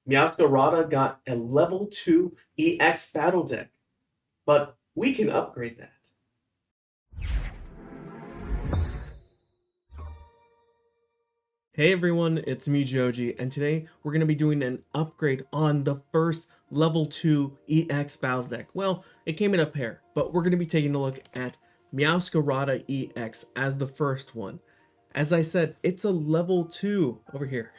Meowscarada got a level 2 EX battle deck, but we can upgrade that. Hey everyone, it's me Joji, and today we're going to be doing an upgrade on the first level 2 EX battle deck. Well, it came in a pair, but we're going to be taking a look at Meowscarada EX as the first one. As I said, it's a level 2 over here.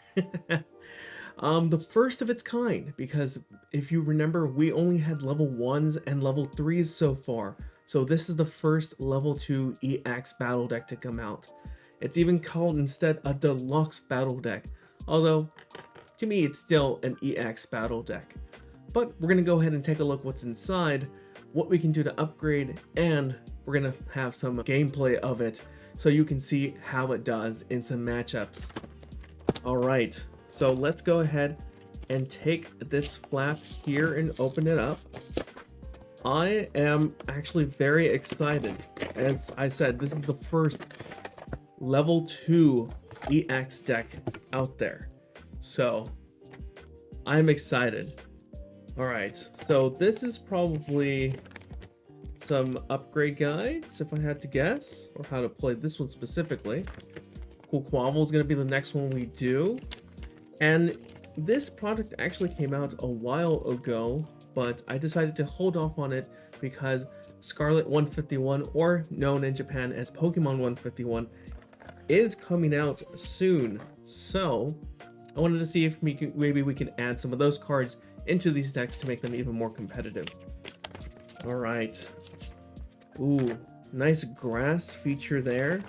The first of its kind, because if you remember, we only had level 1s and level 3s so far. So this is the first level 2 EX battle deck to come out. It's even called instead a Deluxe battle deck, although to me it's still an EX battle deck. But we're going to go ahead and take a look what's inside, what we can do to upgrade, and we're going to have some gameplay of it so you can see how it does in some matchups. Alright, so let's go ahead and take this flap here and open it up. I am actually very excited. As I said, this is the first level 2 EX deck out there, so I'm excited. Alright, so this is probably some upgrade guides if I had to guess, or how to play this one specifically. Cool Quavel is going to be the next one we do, and this product actually came out a while ago, but I decided to hold off on it because Scarlet 151, or known in Japan as Pokemon 151, is coming out soon. So I wanted to see if maybe we can add some of those cards into these decks to make them even more competitive. All right. Ooh, nice grass feature there.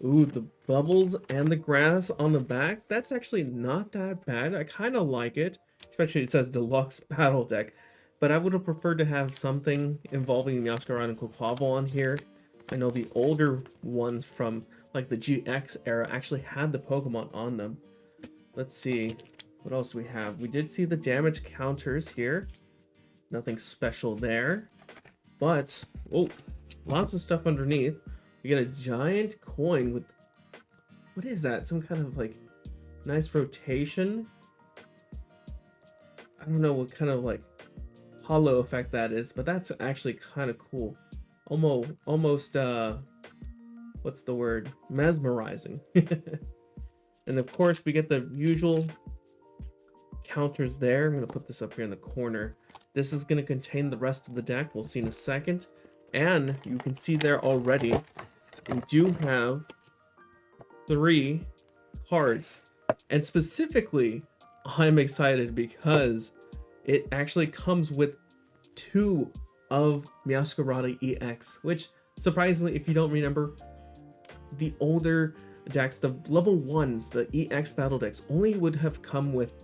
Ooh, the bubbles and the grass on the back. That's actually not that bad. I kind of like it. Especially it says Deluxe Battle Deck. But I would have preferred to have something involving Meowscarada and Quavel on here. I know the older ones from like the GX era actually had the Pokemon on them. Let's see. What else do we have? We did see the damage counters here. Nothing special there. But, oh, lots of stuff underneath. We get a giant coin with, what is that? Some kind of like nice rotation. I don't know what kind of like hollow effect that is, but that's actually kind of cool. Almost what's the word? Mesmerizing. And of course we get the usual counters there. I'm gonna put this up here in the corner. This is gonna contain the rest of the deck. We'll see in a second. And you can see there already, we do have 3 cards. And specifically, I'm excited because it actually comes with 2 of Meowscarada EX, which surprisingly, if you don't remember, the older decks, the level 1s, the EX battle decks, only would have come with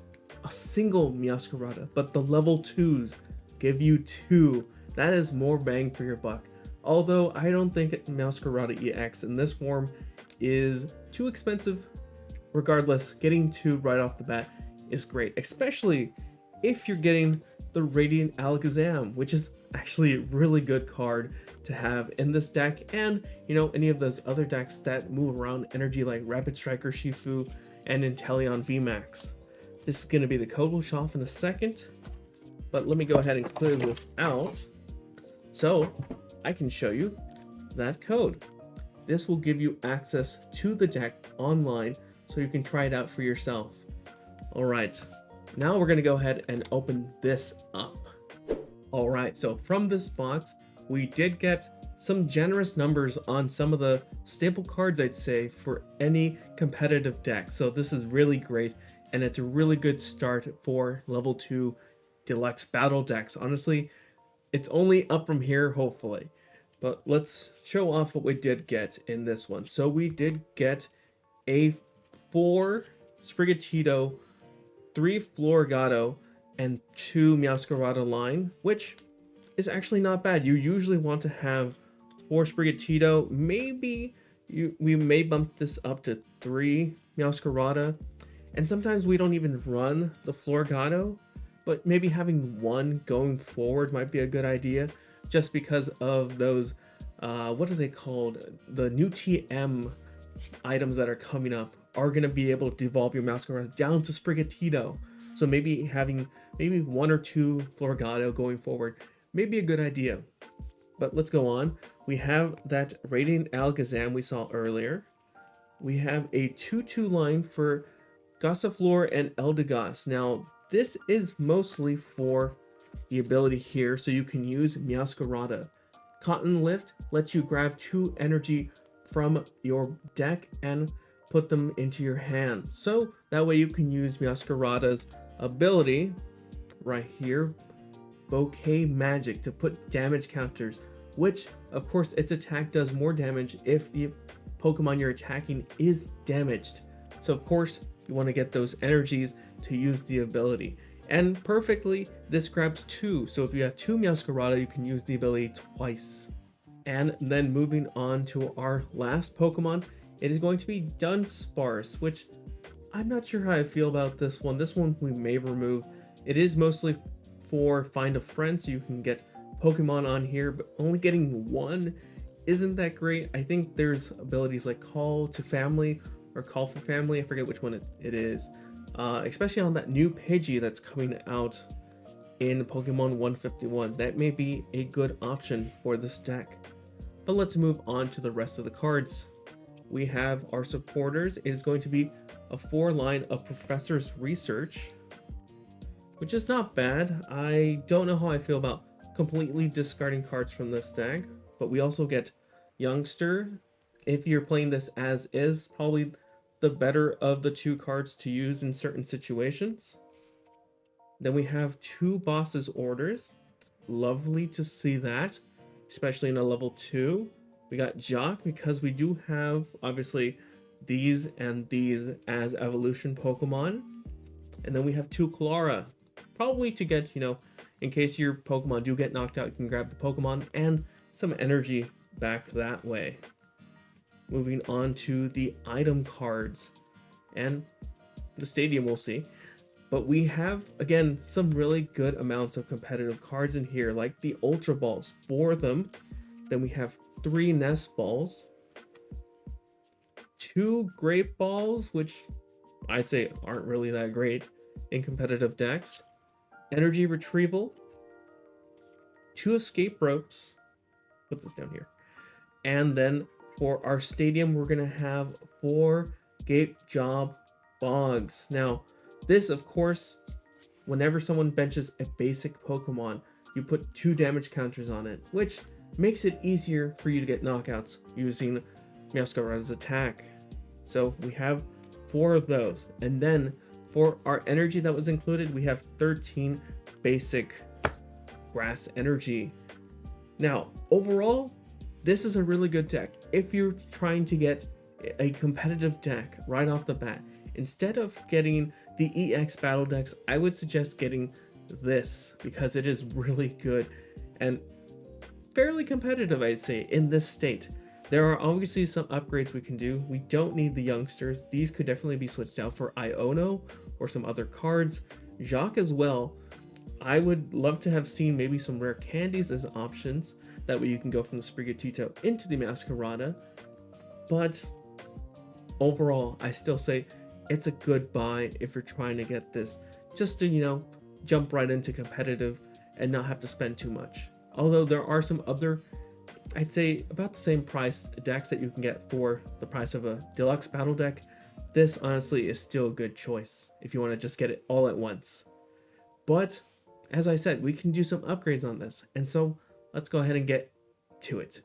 a single Meowscarada, but the level 2s give you 2. That is more bang for your buck. Although I don't think Meowscarada EX in this form is too expensive. Regardless, getting 2 right off the bat is great, especially if you're getting the Radiant Alakazam, which is actually a really good card to have in this deck, and you know, any of those other decks that move around energy like Rapid Striker Shifu and Inteleon VMAX. This is going to be the code we'll show off in a second, but let me go ahead and clear this out so I can show you that code. This will give you access to the deck online so you can try it out for yourself. Alright, now we're going to go ahead and open this up. Alright, so from this box, we did get some generous numbers on some of the staple cards, I'd say, for any competitive deck. So this is really great, and it's a really good start for level 2 Deluxe battle decks. Honestly, it's only up from here, hopefully. But let's show off what we did get in this one. So we did get a 4 Sprigatito, 3 Floragato, and 2 Meowscarada line, which is actually not bad. You usually want to have 4 Sprigatito. Maybe we may bump this up to 3 Meowscarada. And sometimes we don't even run the Floragato, but maybe having 1 going forward might be a good idea, just because of those, what are they called? The new TM items that are coming up are going to be able to devolve your Meowscarada down to Sprigatito. So maybe having maybe 1 or 2 Florgado going forward may be a good idea. But let's go on. We have that Radiant Alakazam we saw earlier. We have a 2/2 line for Gossifleur and Eldegoss. Now, this is mostly for the ability here, so you can use Meowscarada. Cotton Lift lets you grab 2 energy from your deck and put them into your hand. So that way you can use Meowscarada's ability right here, Bouquet Magic, to put damage counters, which of course its attack does more damage if the Pokemon you're attacking is damaged. So of course you want to get those energies to use the ability. And perfectly, this grabs 2, so if you have 2 Meowscarada, you can use the ability twice. And then moving on to our last Pokemon, it is going to be Dunsparce, which I'm not sure how I feel about this one. This one we may remove. It is mostly for Find a Friend, so you can get Pokemon on here, but only getting 1 isn't that great. I think there's abilities like Call to Family or Call for Family, I forget which one it is. Especially on that new Pidgey that's coming out in Pokemon 151. That may be a good option for this deck. But let's move on to the rest of the cards. We have our supporters. It is going to be a 4 line of Professor's Research, which is not bad. I don't know how I feel about completely discarding cards from this deck, but we also get Youngster. If you're playing this as is, probably the better of the 2 cards to use in certain situations. Then we have 2 Boss's Orders. Lovely to see that, especially in a level 2. We got Jock because we do have obviously these and these as evolution Pokemon. And then we have 2 Clara, probably to get, in case your Pokemon do get knocked out, you can grab the Pokemon and some energy back that way. Moving on to the item cards and the stadium, we'll see. But we have, again, some really good amounts of competitive cards in here, like the Ultra Balls, 4 of them. Then we have 3 Nest Balls, 2 Grape Balls, which I'd say aren't really that great in competitive decks, Energy Retrieval, 2 Escape Ropes, put this down here, and then for our stadium, we're going to have 4 Gape Job Bogs. Now, this, of course, whenever someone benches a basic Pokemon, you put 2 damage counters on it, which makes it easier for you to get knockouts using Meowscarada's attack. So we have 4 of those. And then for our energy that was included, we have 13 basic grass energy. Now, overall, this is a really good deck. If you're trying to get a competitive deck right off the bat, instead of getting the EX battle decks, I would suggest getting this because it is really good and fairly competitive, I'd say, in this state. There are obviously some upgrades we can do. We don't need the youngsters. These could definitely be switched out for Iono or some other cards. Jacques as well. I would love to have seen maybe some rare candies as options. That way you can go from the Sprigatito into the Meowscarada. But overall, I still say it's a good buy if you're trying to get this. Just to, jump right into competitive and not have to spend too much. Although there are some other, I'd say about the same price decks that you can get for the price of a deluxe battle deck. This honestly is still a good choice if you want to just get it all at once. But as I said, we can do some upgrades on this. And so let's go ahead and get to it.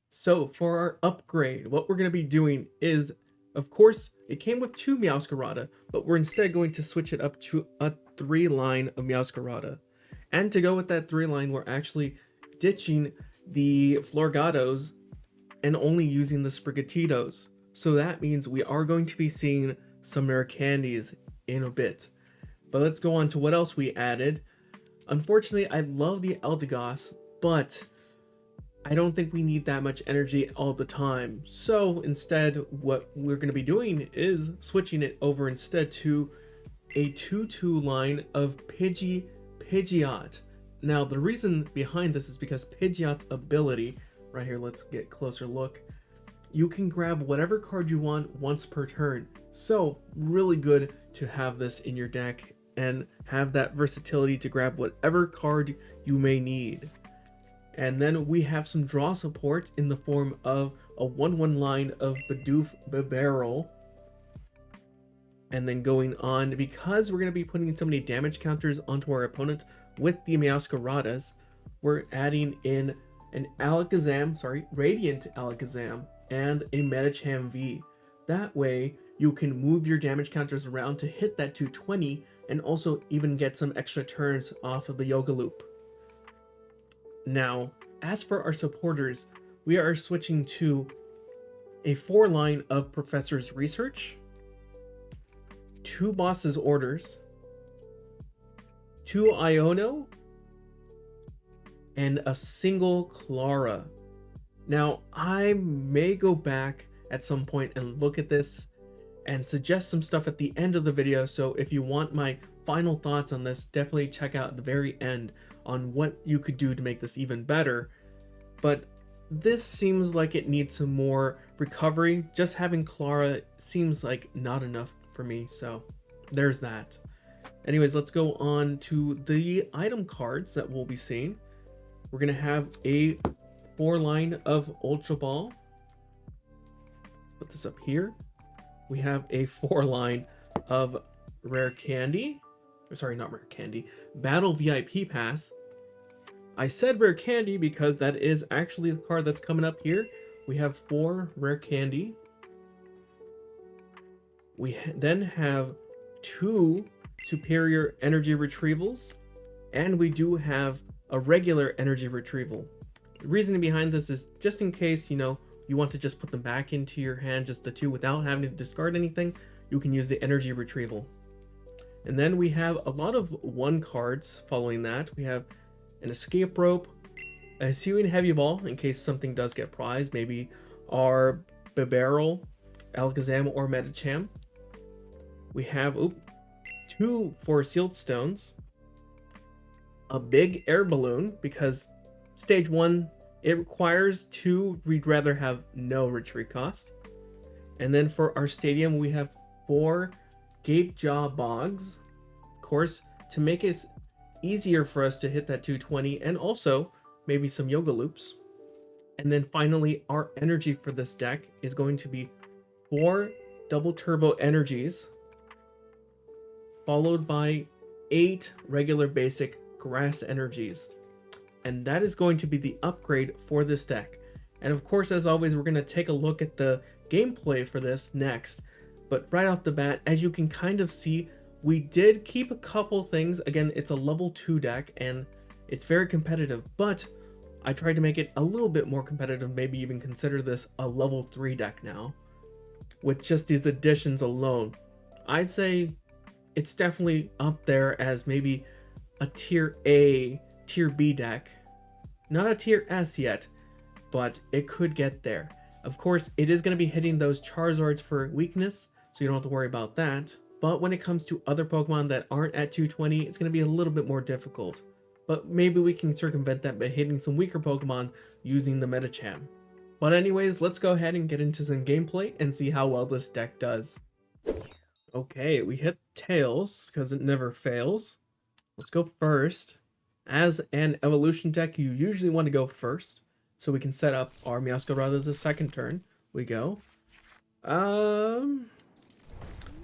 So for our upgrade, what we're going to be doing is, of course, it came with 2 Meowscarada, but we're instead going to switch it up to a 3 line of Meowscarada. And to go with that 3 line, we're actually ditching the Florgados and only using the Sprigatitos. So that means we are going to be seeing some rare candies in a bit. But let's go on to what else we added. Unfortunately, I love the Eldegoss, but I don't think we need that much energy all the time. So instead, what we're going to be doing is switching it over instead to a 2/2 line of Pidgeot. Now, the reason behind this is because Pidgeot's ability, right here, let's get a closer look. You can grab whatever card you want once per turn. So really good to have this in your deck and have that versatility to grab whatever card you may need. And then we have some draw support in the form of a 1/1 line of Bidoof Bibarel. And then going on, because we're going to be putting so many damage counters onto our opponent with the Meowscaradas, we're adding in an Radiant Alakazam, and a Medicham V. That way, you can move your damage counters around to hit that 220, and also even get some extra turns off of the Yoga Loop. Now, as for our supporters, we are switching to a 4-line of Professor's Research, 2 Boss's Orders, 2 Iono, and a single Clara. Now, I may go back at some point and look at this and suggest some stuff at the end of the video, so if you want my final thoughts on this, definitely check out the very end on what you could do to make this even better. But this seems like it needs some more recovery. Just having Clara seems like not enough for me, so there's that. Anyways, let's go on to the item cards that we'll be seeing. We're gonna have a 4-line of Ultra Ball. Let's put this up here. We have a 4-line of Rare Candy. Sorry, not Rare Candy. Battle VIP Pass. I said Rare Candy because that is actually the card that's coming up here. We have 4 Rare Candy. We then have 2 Superior Energy Retrievals, and we do have a regular Energy Retrieval. The reasoning behind this is just in case, you know, you want to just put them back into your hand, just the 2, without having to discard anything, you can use the Energy Retrieval. And then we have a lot of 1 cards following that. We have an Escape Rope, a Hisuian Heavy Ball in case something does get prized, maybe our Bibarel, Alakazam, or Medicham. We have 2 Forest Sealed Stones, a big air balloon, because stage 1, it requires 2, we'd rather have no retreat cost. And then for our stadium, we have 4 Gapejaw Bogs, of course, to make it easier for us to hit that 220, and also maybe some Yoga Loops. And then finally, our energy for this deck is going to be 4 Double Turbo Energies, followed by 8 regular basic Grass Energies. And that is going to be the upgrade for this deck. And of course, as always, we're going to take a look at the gameplay for this next. But right off the bat, as you can kind of see, we did keep a couple things. Again, it's a level 2 deck and it's very competitive, but I tried to make it a little bit more competitive, maybe even consider this a level 3 deck now. With just these additions alone, I'd say it's definitely up there as maybe a tier A, tier B deck. Not a tier S yet, but it could get there. Of course, it is going to be hitting those Charizards for weakness, so you don't have to worry about that. But when it comes to other Pokemon that aren't at 220, it's going to be a little bit more difficult. But maybe we can circumvent that by hitting some weaker Pokemon using the Medicham. But anyways, let's go ahead and get into some gameplay and see how well this deck does. Okay, we hit Tails because it never fails. Let's go first. As an evolution deck, you usually want to go first, so we can set up our Meowscarada the second turn. We go. I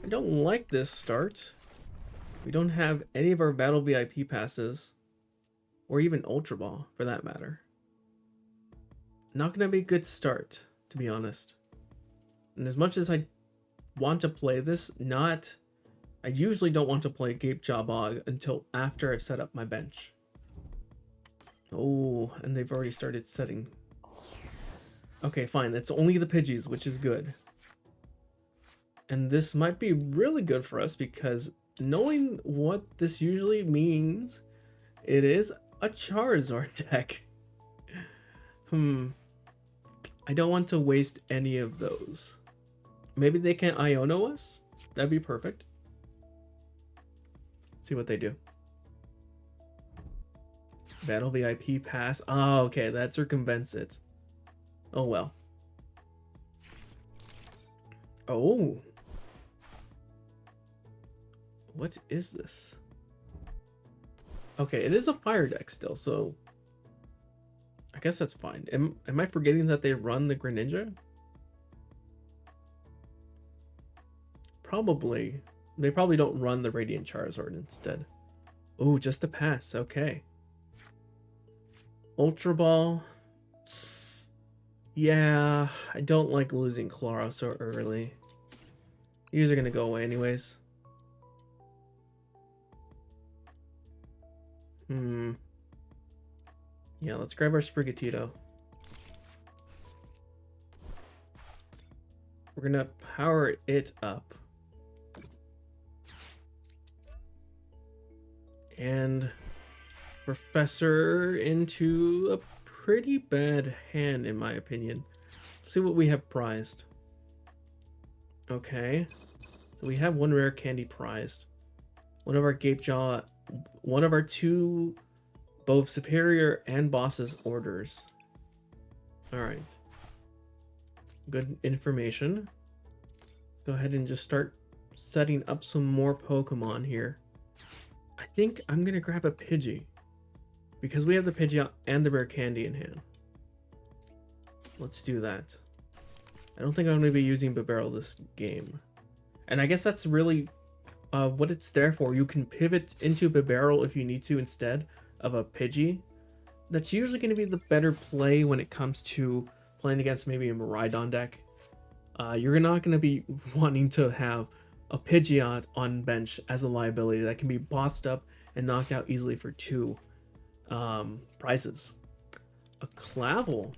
don't like this start. We don't have any of our Battle VIP passes, or even Ultra Ball for that matter. Not gonna be a good start, to be honest. And as much as I want to play this, I usually don't want to play Gapejaw Bog until after I've set up my bench. Oh, and they've already started setting. Okay, fine. It's only the Pidgeys, which is good. And this might be really good for us because knowing what this usually means, it is a Charizard deck. I don't want to waste any of those. Maybe they can Iono us? That'd be perfect. Let's see what they do. Battle VIP pass. Oh, okay, that circumvents it. Oh well. Oh. What is this? Okay, it is a fire deck still, so I guess that's fine. Am I forgetting that they run the Greninja? Probably. They probably don't run the Radiant Charizard instead. Oh, just a pass. Okay. Ultra Ball. Yeah, I don't like losing Clara so early. These are gonna go away anyways. Yeah, let's grab our Sprigatito. We're gonna power it up. And Professor into a pretty bad hand, in my opinion. Let's see what we have prized. Okay. So we have one rare candy prized. One of our Gapejaw, one of our two both superior and bosses orders. Alright. Good information. Go ahead and just start setting up some more Pokemon here. I think I'm gonna grab a Pidgey because we have the Pidgeot and the rare candy in hand. Let's do that. I don't think I'm gonna be using Bibarel this game, and I guess that's really what it's there for. You can pivot into Bibarel if you need to instead of a Pidgey. That's usually going to be the better play when it comes to playing against maybe a Miraidon deck. You're not going to be wanting to have a Pidgeot on bench as a liability that can be bossed up and knocked out easily for 2 prizes. A Clavel.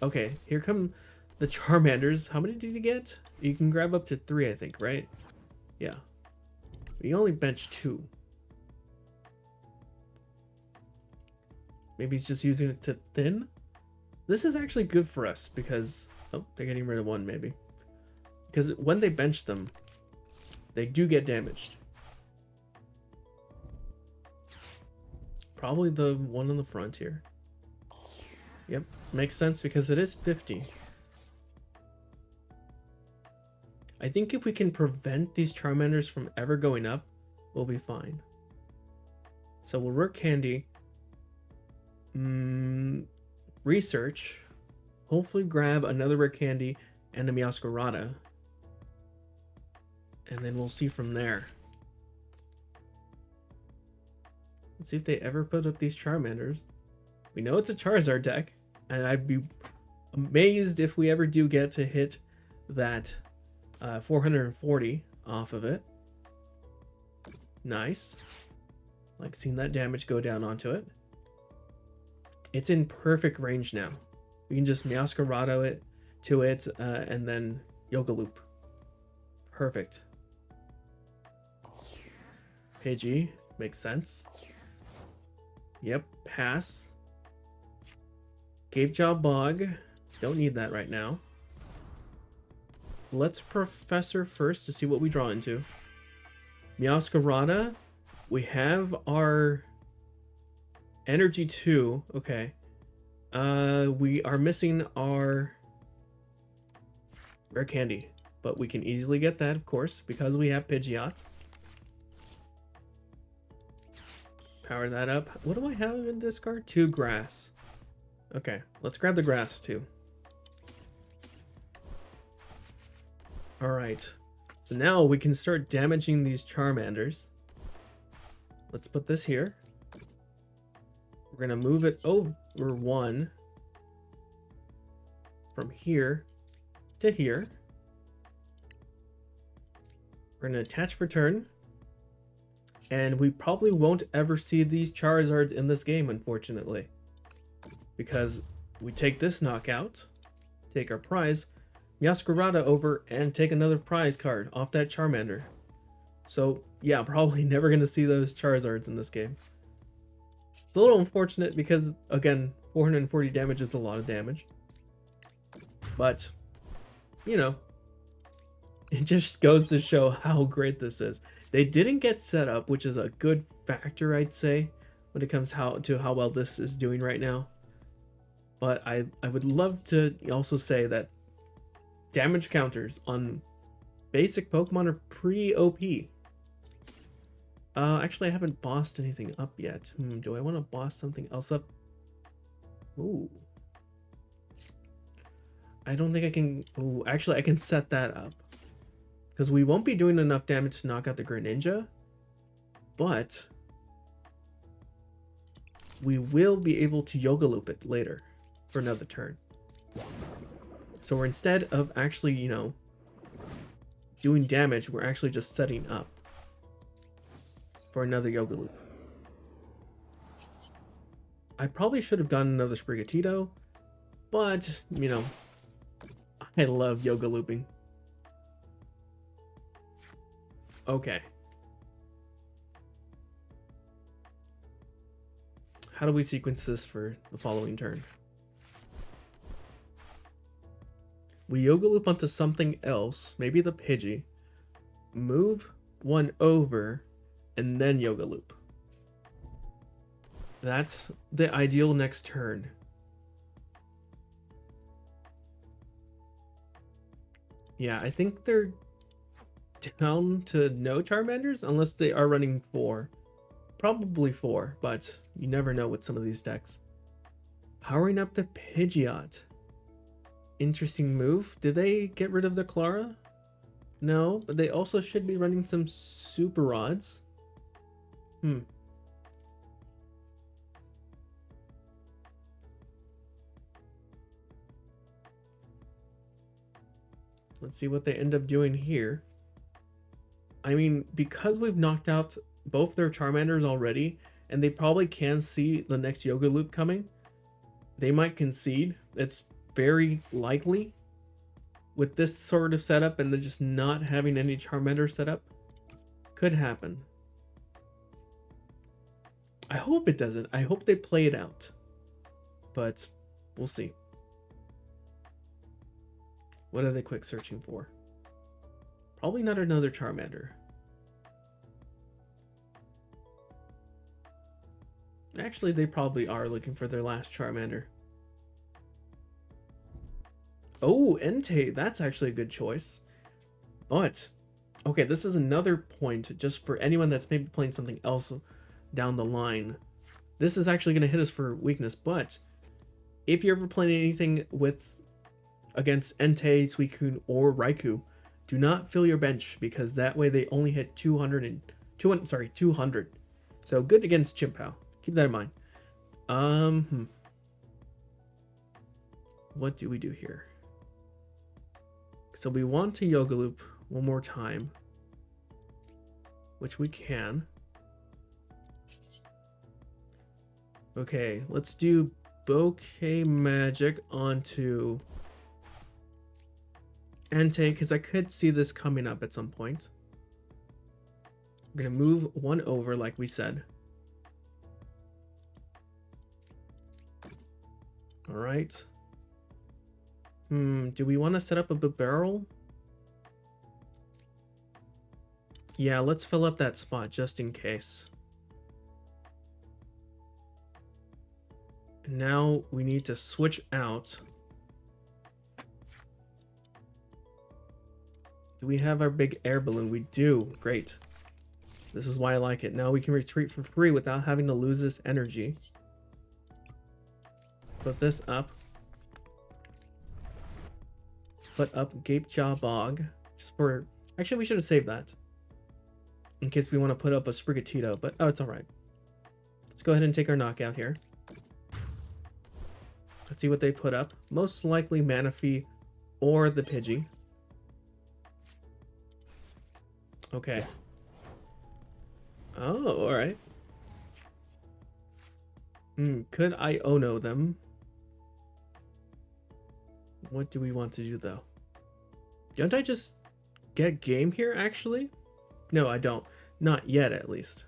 Okay, here come the Charmanders. How many did you get? You can grab up to 3, I think, right? Yeah. We only bench 2. Maybe he's just using it to thin? This is actually good for us because... Oh, they're getting rid of 1 maybe. Because when they bench them, they do get damaged. Probably the one on the front here. Yep, makes sense because it is 50. I think if we can prevent these Charmanders from ever going up, we'll be fine. So we'll work Candy. Research. Hopefully grab another rare candy and a Meowscarada. And then we'll see from there. Let's see if they ever put up these Charmanders. We know it's a Charizard deck, and I'd be amazed if we ever do get to hit that 440 off of it. Nice. Like seeing that damage go down onto it. It's in perfect range now. We can just Meowscarada it to it and then Yoga Loop. Perfect. Pidgey, makes sense. Yep, pass. Gapejaw Bog, don't need that right now. Let's Professor first to see what we draw into. Meowscarada, we have our Energy 2, okay. We are missing our rare candy, but we can easily get that, of course, because we have Pidgeot. Power that up. What do I have in discard? 2 grass. Okay, let's grab the grass too. Alright, so now we can start damaging these Charmanders. Let's put this here. We're gonna move it over 1 from here to here. We're gonna attach for turn. And we probably won't ever see these Charizards in this game, unfortunately. Because we take this knockout, take our prize, Meowscarada over, and take another prize card off that Charmander. So, yeah, probably never going to see those Charizards in this game. It's a little unfortunate because, again, 440 damage is a lot of damage. But, you know, it just goes to show how great this is. They didn't get set up, which is a good factor, I'd say, when it comes to how well this is doing right now. But I would love to also say that damage counters on basic Pokemon are pretty OP. Actually, I haven't bossed anything up yet. Do I want to boss something else up? Ooh. I don't think I can... Ooh, actually, I can set that up. Because we won't be doing enough damage to knock out the Greninja. But... we will be able to Yoga Loop it later. For another turn. So we're instead of actually, you know... doing damage, we're actually just setting up. For another Yoga Loop. I probably should have gotten another Sprigatito. But, you know... I love Yoga Looping. Okay. How do we sequence this for the following turn? We Yoga Loop onto something else, maybe the Pidgey. Move one over, and then Yoga Loop. That's the ideal next turn. Yeah, I think they're down to no Charmanders, unless they are running 4. Probably 4, but you never know with some of these decks. Powering up the Pidgeot. Interesting move. Did they get rid of the Clara? No, but they also should be running some Super Rods. Let's see what they end up doing here. I mean, because we've knocked out both their Charmanders already, and they probably can see the next Yoga Loop coming, they might concede. It's very likely with this sort of setup and then just not having any Charmander setup. Could happen. I hope it doesn't. I hope they play it out. But we'll see. What are they quick searching for? Probably not another Charmander. Actually, they probably are looking for their last Charmander. Oh, Entei, that's actually a good choice. But, okay, this is another point just for anyone that's maybe playing something else down the line. This is actually going to hit us for weakness, but if you're ever playing anything with against Entei, Suicune, or Raikou, do not fill your bench because that way they only hit 200. So good against Chimpao. Keep that in mind. What do we do here? So we want to Yoga Loop one more time, which we can. Okay, let's do Bouquet Magic onto Entei, because I could see this coming up at some point. I'm going to move one over like we said. Alright. Do we want to set up a barrel? Yeah, let's fill up that spot just in case. Now we need to switch out. Do we have our big air balloon? We do. Great. This is why I like it. Now we can retreat for free without having to lose this energy. Put this up. Put up Gapejaw Bog. Just for... Actually, we should have saved that. In case we want to put up a Sprigatito. But, oh, it's alright. Let's go ahead and take our knockout here. Let's see what they put up. Most likely Manaphy or the Pidgey. Okay. Oh, alright. Could I Ono them? What do we want to do, though? Don't I just get game here, actually? No, I don't. Not yet, at least.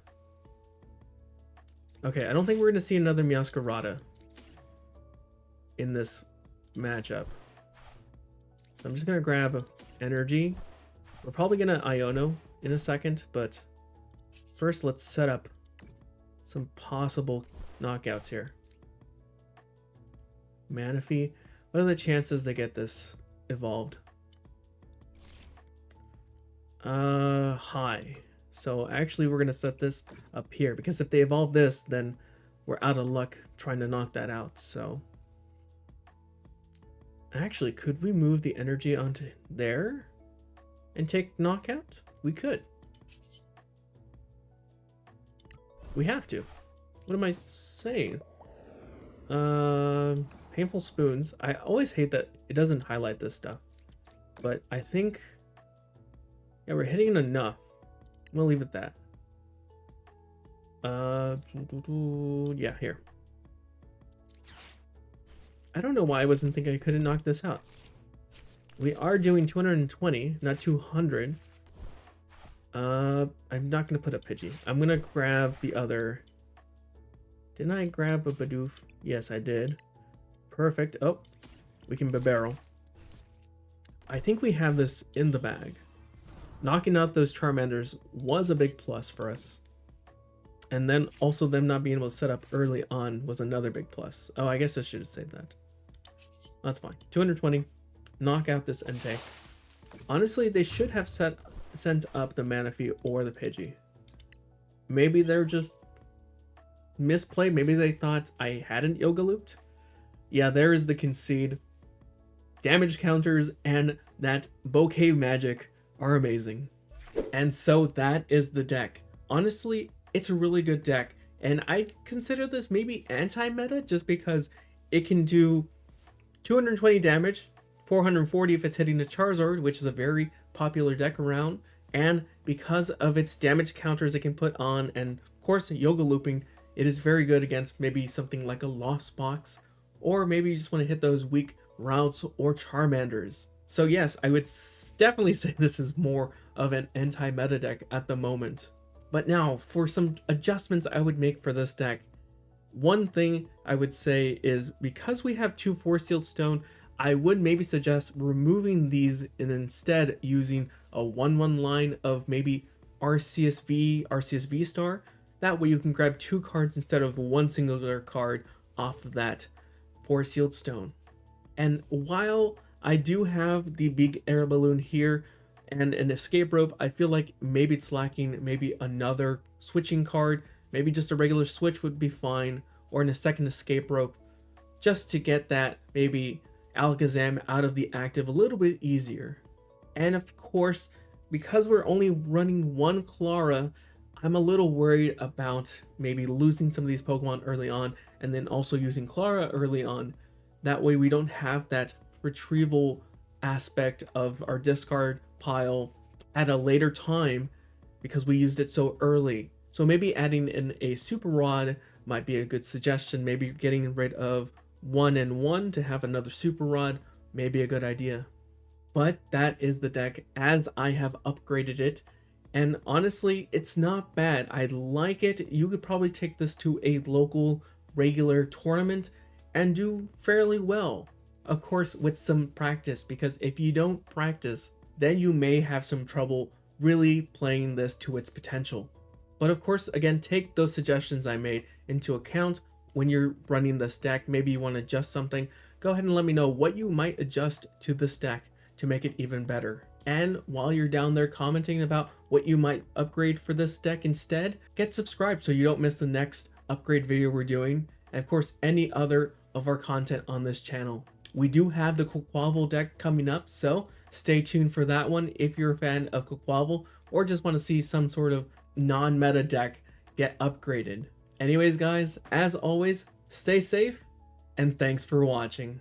Okay, I don't think we're going to see another Meowscarada in this matchup. I'm just going to grab energy. We're probably going to Iono in a second, but first let's set up some possible knockouts here. Manaphy. What are the chances they get this evolved? High. So actually we're going to set this up here, because if they evolve this, then we're out of luck trying to knock that out. So actually, could we move the energy onto there and take knockout? We could. We have to. What am I saying? Painful spoons. I always hate that it doesn't highlight this stuff. But I think, yeah, we're hitting it enough. I'm gonna leave it at that. Yeah, here. I don't know why I wasn't thinking I couldn't knock this out. We are doing 220, not 200. I'm not gonna put a Pidgey. I'm gonna grab the other. Didn't I grab a Bidoof? Yes, I did. Perfect. Oh, we can barrel. I think we have this in the bag. Knocking out those Charmanders was a big plus for us. And then also them not being able to set up early on was another big plus. Oh, I guess I should have saved that. That's fine. 220. Knock out this Entei. Honestly, they should have sent up the Manaphy or the Pidgey. Maybe they're just misplayed. Maybe they thought I hadn't Yoga Looped. Yeah, there is the concede. Damage counters and that bouquet magic are amazing. And so that is the deck. Honestly, it's a really good deck. And I consider this maybe anti-meta just because it can do 220 damage, 440 if it's hitting a Charizard, which is a very popular deck around, and because of its damage counters it can put on, and of course Yoga Looping, it is very good against maybe something like a Lost Box, or maybe you just want to hit those weak routes or Charmanders. So yes, I would definitely say this is more of an anti-meta deck at the moment. But now, for some adjustments I would make for this deck, one thing I would say is, because we have 2 Force Sealed Stone, I would maybe suggest removing these and instead using a 1/1 line of maybe RCSV Star. That way you can grab 2 cards instead of 1 singular card off of that Force Sealed Stone. And while I do have the big air balloon here and an escape rope, I feel like maybe it's lacking maybe another switching card. Maybe just a regular switch would be fine, or in a second escape rope, just to get that maybe Alakazam out of the active a little bit easier. And of course, because we're only running 1 Clara, I'm a little worried about maybe losing some of these Pokemon early on, and then also using Clara early on. That way we don't have that retrieval aspect of our discard pile at a later time because we used it so early. So maybe adding in a Super Rod might be a good suggestion. Maybe getting rid of 1 and 1 to have another Super Rod may be a good idea. But that is the deck as I have upgraded it. And honestly, it's not bad. I like it. You could probably take this to a local regular tournament and do fairly well. Of course, with some practice, because if you don't practice, then you may have some trouble really playing this to its potential. But of course, again, take those suggestions I made into account when you're running this deck. Maybe you want to adjust something. Go ahead and let me know what you might adjust to this deck to make it even better. And while you're down there commenting about what you might upgrade for this deck instead, get subscribed so you don't miss the next upgrade video we're doing. And of course, any other of our content on this channel. We do have the Quaquaval deck coming up, so stay tuned for that one if you're a fan of Quaquaval or just want to see some sort of non-meta deck get upgraded. Anyways guys, as always, stay safe and thanks for watching.